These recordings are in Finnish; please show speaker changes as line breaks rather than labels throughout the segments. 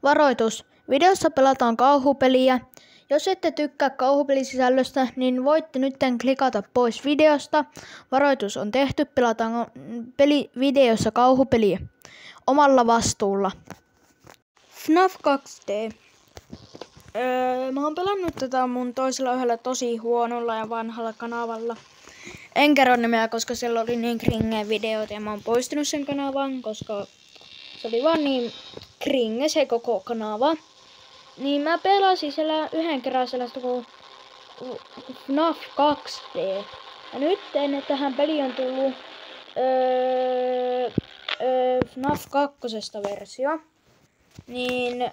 Varoitus. Videossa pelataan kauhupeliä. Jos ette tykkää kauhupelisisällöstä, niin voitte nytten klikata pois videosta. Varoitus on tehty. Pelataan videossa kauhupeliä omalla vastuulla. FNAF 2D. Mä oon pelannut tätä mun toisella yhdellä tosi huonolla ja vanhalla kanavalla. En kerro nimeä, koska siellä oli niin kringeä videoita ja mä oon poistunut sen kanavan, koska se oli vaan niin kringe se koko kanava. Niin mä pelasin siellä yhden kerran sellaista kuin FNAF 2D. Ja nyt tähän peliin on tullut FNAF 2. versio. Niin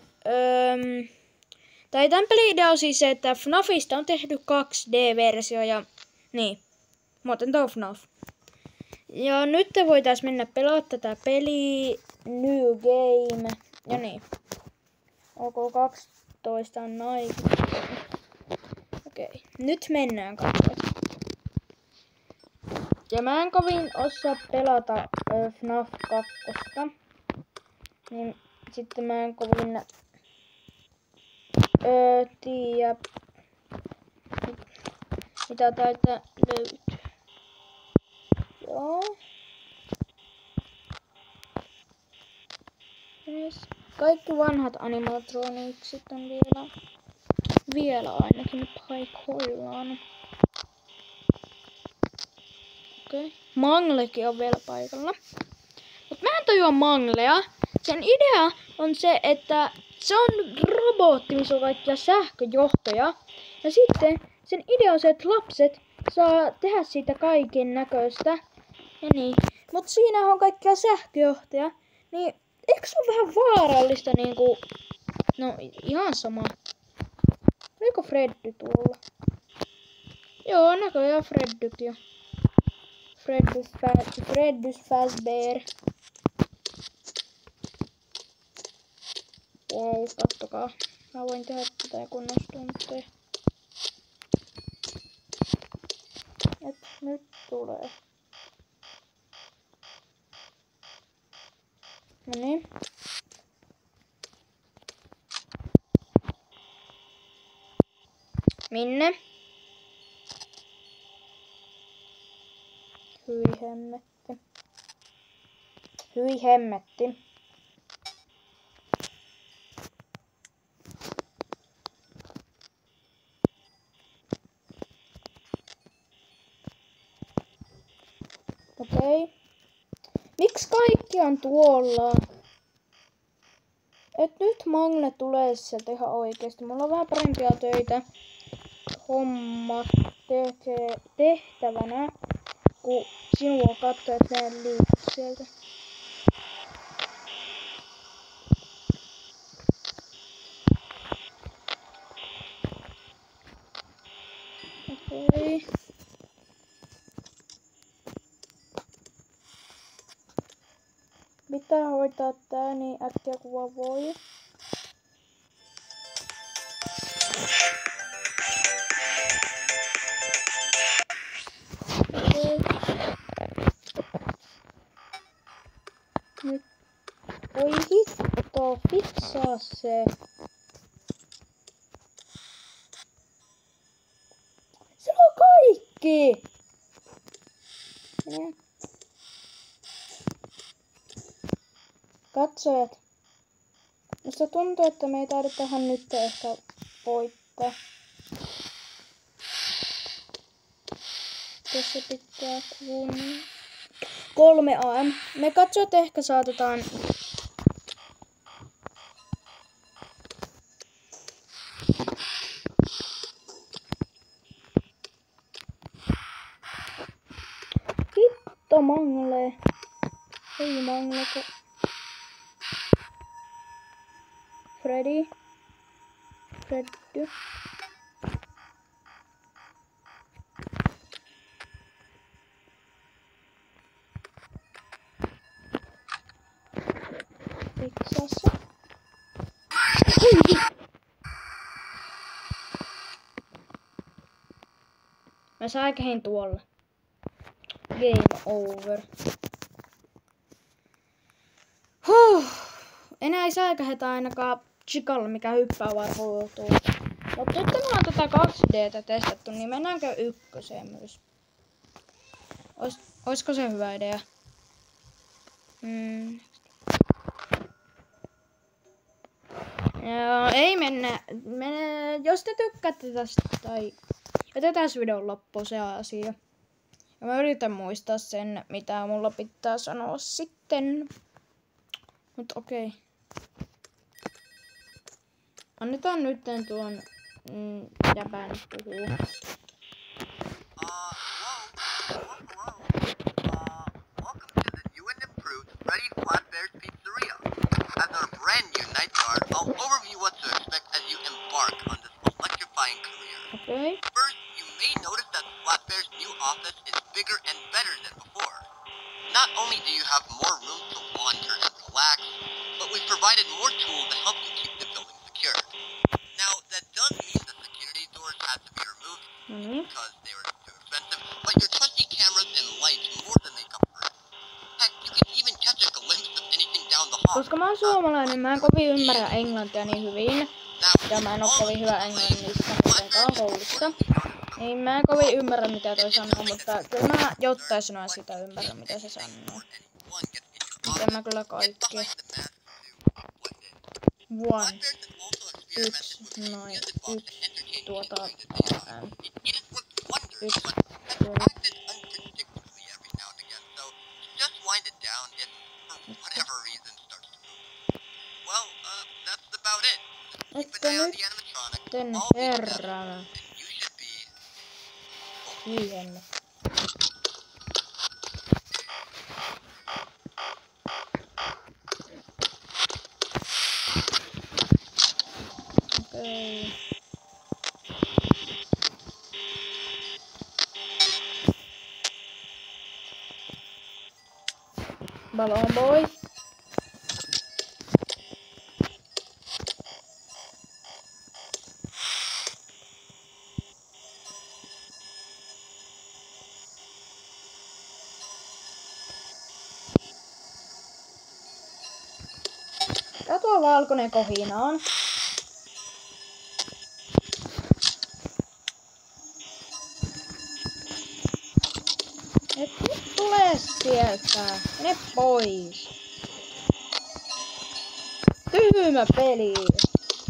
tämän pelin idea on siis se, että FNAFista on tehty 2D-versio ja niin. Mä otan tuo FNAF. Ja nyt voitais mennä pelaa tätä peliä. New game. Ja niin. OK 12 on naiset. Okei. Nyt mennään katsotaan. Ja mä en kovin osaa pelata FNAF 2. Niin sitten mä en kovin tiedä mitä täältä löytyy. Joo. Yes. Kaikki vanhat animatroniksit on vielä ainakin paikoillaan. Okei. Manglekin on vielä paikalla. Mut mä en tajua Manglea. Sen idea on se, että se on robotti, missä on kaikkia sähköjohtoja. Ja sitten sen idea on se, että lapset saa tehdä siitä kaiken näköistä. Ja niin. Mut siinä on kaikkia sähköjohtoja. Niin eikö se ole vähän vaarallista niinku... No ihan sama. Oliko Freddy tuolla? Joo, näköjään Freddyt jo. Freddys Fazbear. Wow, kattokaa. Mä voin tehdä tätä kunnostuntoja. Nyt tulee. Noniin. Minne? Hyi hemmetti. Hyi hemmetti. Okei. Miksi kaikki on tuolla? Et nyt Mangle tulee sieltä ihan oikeesti. Mulla on vähän parempia töitä. Homma tehtävänä. Kun sinua katsoo, että mä en liiku sieltä. Okei. Pitää hoitaa tää niin äkkiä kuin vaan voi. Okei. Nyt. Oi hitto, fiksaa se. Se on kaikki! Katsojat. Musta tuntuu, että me ei taidetahan nyt ehkä voittaa. Tässä pitää 3 AM. Me katsojat ehkä saatetaan... Hitto Mangle. Hei Mangle. Freddy. Fiksassa. Mä säikähin tuolla. Game over. Enää ei säikähetä ainakaan chikalla, mikä hyppää vaan ruutuun. Mutta nyt kun me on tätä 2D:tä testattu, niin mennäänkö ykköseen myös? Oisko se hyvä idea? Joo, ei mennä. Jos te tykkäätte tästä tai jätetään videon loppuun se asia. Ja mä yritän muistaa sen, mitä mulla pitää sanoa sitten. Mut okei. Annetaan nyt tuon jäbän puhua. Okay.
First, you may notice that Flatbear's new office is bigger and better than before. Not only do you have more room to wander and relax, but we've provided more tools to help you keep the building secure. Now, that does mean the security doors had to be removed because they were too expensive, but your trusty cameras and lights more than make up for it. Heck, you can even catch a glimpse of anything down the hall.
Koska mä oon suomalainen, mä en kovin ymmärrä englantia niin hyvin. Ja mä en oo kovin hyvä englannista mitenkään koulussa. Niin mä en kovin ymmärrä mitä toi sanoo, mutta kyllä mä jotain sanoa sitä ymmärrän mitä se sanoo. Miten mä kyllä kaikki. One. Yksi. Noin. Yksi. Tuota. Yksi. Että nytten herrana. Siihen. Okei. Balloon boy. Ja tuo valkoinen kohina on. Et nyt tulee sieltä. Mene pois. Tyhmä peli.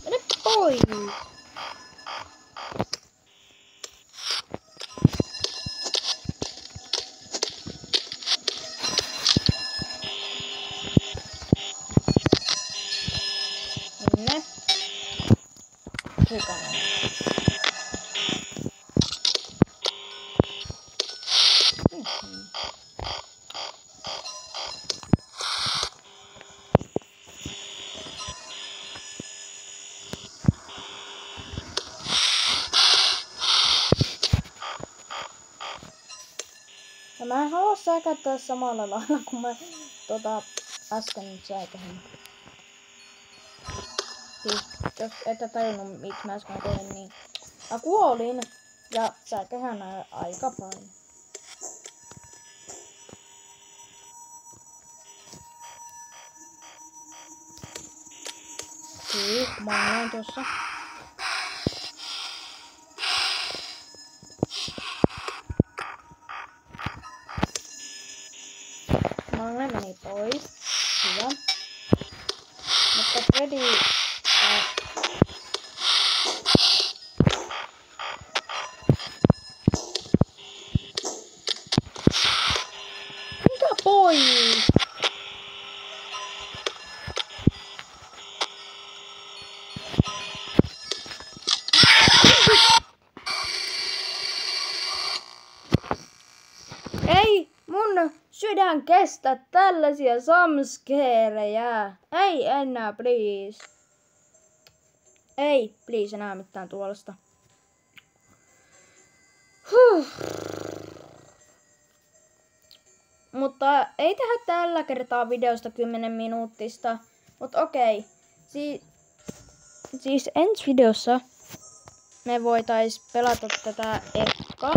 Mene pois. Minne? Hykänen. Ja mä en halua säikäyttää samalla lailla kun mä äsken säikähin. Siis jos ette tajunnut miksi mä äsken tein niin. Mä kuolin ja säikähän aika paljon. Siis mä oon tossa. Magne meni pois. Hyvä. Mutta Freddy... Mikä pois? Ei mun sydän kestä tällaisia samskeerejä. Ei enää, please. Ei, please, enää mitään tuollaista. Mutta ei tehdä tällä kertaa videosta 10 minuuttista. Mutta okei. Siis ensi videossa me voitais pelata tätä ekkaa.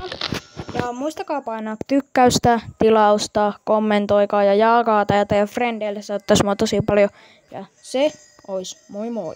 Ja muistakaa painaa tykkäystä, tilausta, kommentoikaa ja jaakaa tätä ja frendeille se ottaisi mua tosi paljon. Ja se ois moi moi!